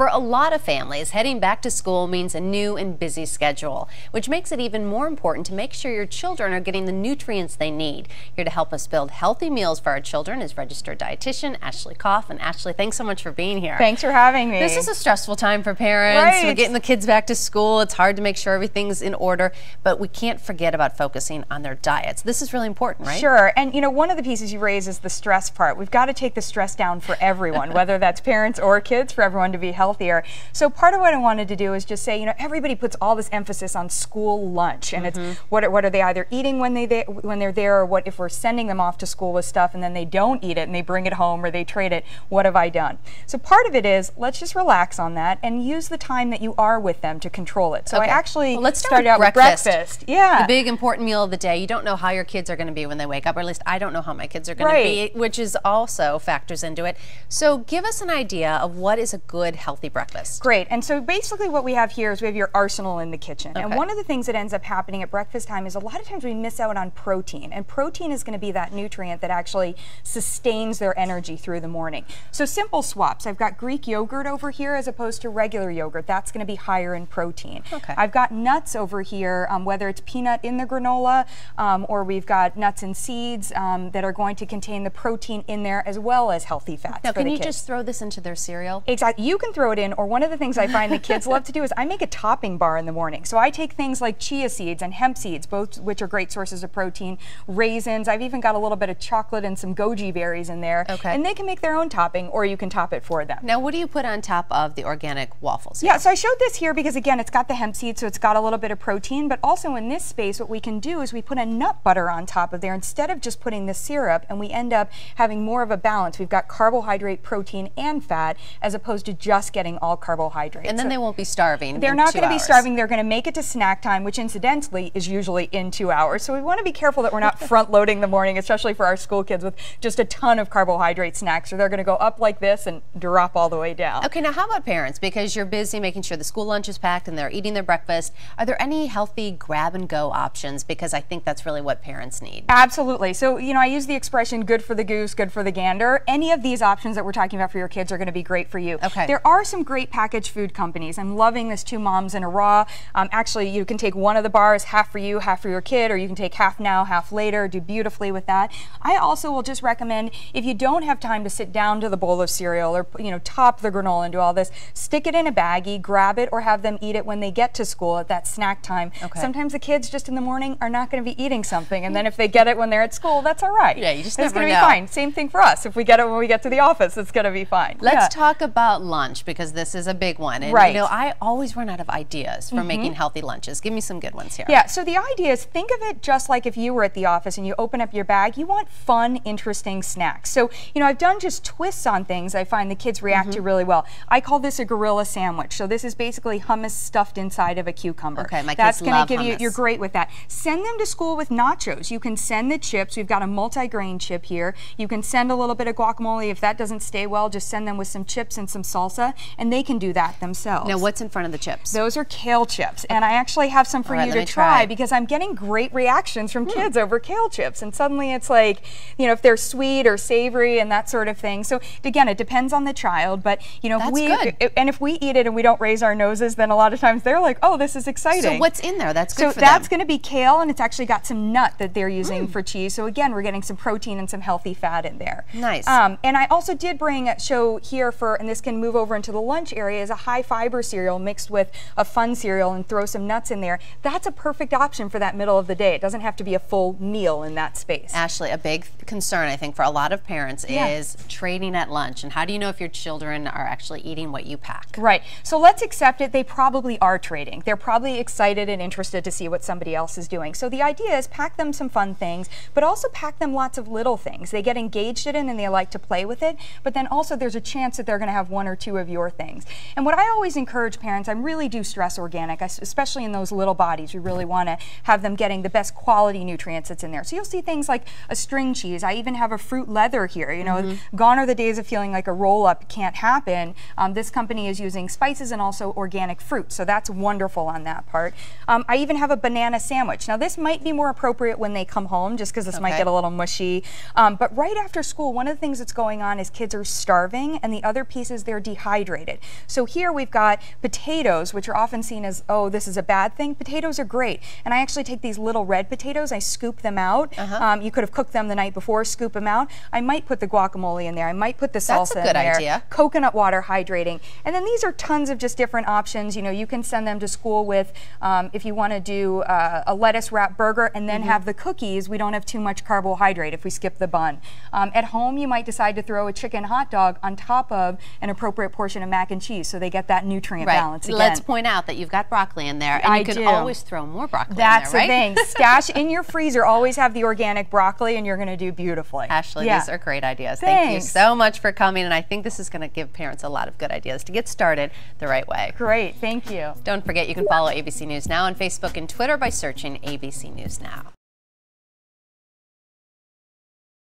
For a lot of families, heading back to school means a new and busy schedule, which makes it even more important to make sure your children are getting the nutrients they need. Here to help us build healthy meals for our children is registered dietitian Ashley Koff. And Ashley, thanks so much for being here. Thanks for having me. This is a stressful time for parents. Right. We're getting the kids back to school. It's hard to make sure everything's in order, but we can't forget about focusing on their diets. This is really important, right? Sure. And you know, one of the pieces you raise is the stress part. We've got to take the stress down for everyone, whether that's parents or kids, for everyone to be healthier. So part of what I wanted to do is just say, you know, everybody puts all this emphasis on school lunch, and it's what are they either eating when they're there, or what if we're sending them off to school with stuff and then they don't eat it and they bring it home or they trade it. What have I done? So part of it is, let's just relax on that and use the time that you are with them to control it. So I actually started out with breakfast. Yeah. The big important meal of the day. You don't know how your kids are going to be when they wake up, or at least I don't know how my kids are going to be, which is also factors into it. So give us an idea of what is a good healthy breakfast. Great. And so basically what we have here is we have your arsenal in the kitchen. And one of the things that ends up happening at breakfast time is a lot of times we miss out on protein. And protein is going to be that nutrient that actually sustains their energy through the morning. So simple swaps. I've got Greek yogurt over here as opposed to regular yogurt. That's going to be higher in protein. I've got nuts over here, whether it's peanut in the granola or we've got nuts and seeds that are going to contain the protein in there as well as healthy fats. Now, can you just throw this into their cereal? Exactly. You can throw it in, or one of the things I find the kids love to do is I make a topping bar in the morning. So I take things like chia seeds and hemp seeds, both which are great sources of protein, raisins. I've even got a little bit of chocolate and some goji berries in there. And they can make their own topping, or you can top it for them. Now, what do you put on top of the organic waffles? Yeah, so I showed this here because, again, it's got the hemp seed, so it's got a little bit of protein, but also in this space, what we can do is we put a nut butter on top of there instead of just putting the syrup, and we end up having more of a balance. We've got carbohydrate, protein, and fat, as opposed to just getting all carbohydrates. And then they won't be starving. They're not going to be starving. They're going to make it to snack time, which incidentally is usually in 2 hours. So we want to be careful that we're not front loading the morning, especially for our school kids, with just a ton of carbohydrate snacks, or they're going to go up like this and drop all the way down. Okay, now how about parents? Because you're busy making sure the school lunch is packed and they're eating their breakfast. Are there any healthy grab and go options? Because I think that's really what parents need. Absolutely. So, you know, I use the expression good for the goose, good for the gander. Any of these options that we're talking about for your kids are going to be great for you. There are some great packaged food companies. I'm loving this 2 moms and a raw. Actually, you can take one of the bars, half for you, half for your kid, or you can take half now, half later, do beautifully with that. I also will just recommend, if you don't have time to sit down to the bowl of cereal or, you know, top the granola and do all this, stick it in a baggie, grab it, or have them eat it when they get to school at that snack time. Sometimes the kids just in the morning are not going to be eating something, and then if they get it when they're at school, that's all right. Yeah, you just it's never going know. to be fine. Same thing for us. If we get it when we get to the office, it's going to be fine. Let's talk about lunch, because this is a big one. And you know, I always run out of ideas for making healthy lunches. Give me some good ones here. Yeah, so the idea is, think of it just like if you were at the office and you open up your bag, you want fun, interesting snacks. So, you know, I've done just twists on things I find the kids react to really well. I call this a gorilla sandwich. So this is basically hummus stuffed inside of a cucumber. My That's kids love give hummus. You're great with that. Send them to school with nachos. You can send the chips. We've got a multi-grain chip here. You can send a little bit of guacamole. If that doesn't stay well, just send them with some chips and some salsa, and they can do that themselves. Now, what's in front of the chips? Those are kale chips, and I actually have some for you to try, because I'm getting great reactions from kids over kale chips, and suddenly it's like, you know, if they're sweet or savory and that sort of thing. So again, it depends on the child, but you know, if we eat it and we don't raise our noses, then a lot of times they're like, oh, this is exciting. So what's in there? That's good for them. So that's going to be kale, and it's actually got some nut that they're using for cheese. So again, we're getting some protein and some healthy fat in there. Nice. And I also did show here for, and this can move over into the lunch area, is a high fiber cereal mixed with a fun cereal, and throw some nuts in there. That's a perfect option for that middle of the day. It doesn't have to be a full meal in that space. Ashley, a big concern, I think, for a lot of parents is trading at lunch. And how do you know if your children are actually eating what you pack? Right. So let's accept it. They probably are trading. They're probably excited and interested to see what somebody else is doing. So the idea is, pack them some fun things, but also pack them lots of little things. They get engaged in it and they like to play with it, but then also there's a chance that they're going to have 1 or 2 of your things. And what I always encourage parents, I really do stress organic, especially in those little bodies. We really want to have them getting the best quality nutrients that's in there. So you'll see things like a string cheese. I even have a fruit leather here. You know, gone are the days of feeling like a roll-up can't happen. This company is using spices and also organic fruit, so that's wonderful on that part. I even have a banana sandwich. Now this might be more appropriate when they come home, just because this might get a little mushy. But right after school, one of the things that's going on is kids are starving, and the other piece is they're dehydrated. hydrated. So here we've got potatoes, which are often seen as, oh, this is a bad thing. Potatoes are great. And I actually take these little red potatoes, I scoop them out. You could have cooked them the night before, scoop them out. I might put the guacamole in there. I might put the salsa in there. That's a good idea. Coconut water hydrating. And then these are tons of just different options. You know, you can send them to school with, if you want to do a lettuce wrap burger and then have the cookies, we don't have too much carbohydrate if we skip the bun. At home, you might decide to throw a chicken hot dog on top of an appropriate portion of mac and cheese so they get that nutrient balance again. Let's point out that you've got broccoli in there, and you can always throw more broccoli in there, right? That's the thing. Stash in your freezer, always have the organic broccoli, and you're going to do beautifully. Ashley, these are great ideas. Thank you so much for coming, and I think this is going to give parents a lot of good ideas to get started the right way. Great, thank you. Don't forget, you can follow ABC News Now on Facebook and Twitter by searching ABC News Now.